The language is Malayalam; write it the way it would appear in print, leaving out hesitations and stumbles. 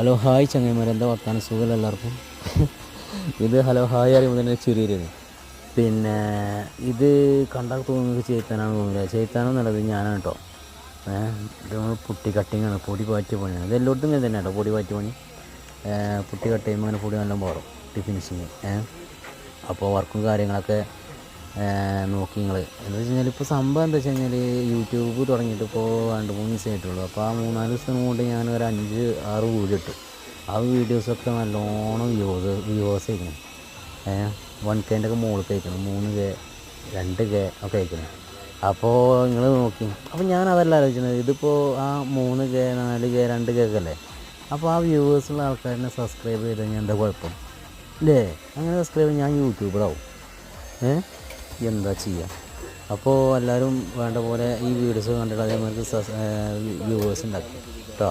ഹലോ ഹായ് ചങ്ങായിമാരെ, എന്താ വർത്താനം? സുഖമല്ല എല്ലാവർക്കും? ഇത് ഹലോ ഹായ് അറിയുമ്പോൾ തന്നെ ചെറിയൊരു പിന്നെ ഇത് കണ്ടാൽ തോന്നുന്നത് ചെയ്ത്താനാണെന്ന് തോന്നുന്നില്ല. ചെയ്ത്താനെന്നുള്ളത് ഞാനാണ് കേട്ടോ. ഇത് നമ്മൾ പുട്ടി കട്ടിങ്ങാണ്, പൊടി പാറ്റിയ പണിയാണ്. ഇത് എല്ലായിടത്തും ഇങ്ങനെ തന്നെ കേട്ടോ, പൊടി പാറ്റിയ പണി. പുട്ടി കട്ട് ചെയ്യുമ്പോൾ അങ്ങനെ പൊടി നല്ല മാറും, പുട്ടി ഫിനിഷിങ്. അപ്പോൾ വർക്കും കാര്യങ്ങളൊക്കെ നോക്കി നിങ്ങൾ എന്താ വെച്ച് കഴിഞ്ഞാൽ, ഇപ്പോൾ സംഭവം എന്താ വെച്ച് കഴിഞ്ഞാൽ യൂട്യൂബ് തുടങ്ങിയിട്ട് ഇപ്പോൾ 2-3 ദിവസമായിട്ടുള്ളൂ. അപ്പോൾ ആ 3-4 ദിവസം കൊണ്ട് ഞാൻ ഒരു 5-6 വീഡിയോ ഇട്ടു. ആ വീഡിയോസൊക്കെ നല്ലോണം വ്യൂവേഴ്സ് ആയിരിക്കണം. 1K ഒക്കെ മുകളിൽ കഴിക്കണം, 3K 2K ഒക്കെ കഴിക്കണം. അപ്പോൾ നിങ്ങൾ നോക്കി. അപ്പോൾ ഞാൻ അതല്ല ആലോചിക്കുന്നത്, ഇതിപ്പോൾ ആ 3K 4K 2K ഒക്കെ അല്ലേ. അപ്പോൾ ആ വ്യൂവേഴ്സുള്ള ആൾക്കാരിനെ സബ്സ്ക്രൈബ് ചെയ്ത് കഴിഞ്ഞാൽ എന്താ കുഴപ്പം അല്ലേ? അങ്ങനെ സബ്സ്ക്രൈബ് ഞാൻ യൂട്യൂബറാവും. എന്താ ചെയ്യുക? അപ്പോൾ എല്ലാവരും വേണ്ട പോലെ ഈ വീഡിയോസ് കണ്ടിട്ട് അതേമാതിരി വ്യൂവേഴ്സ് ഉണ്ടാക്കി കേട്ടോ.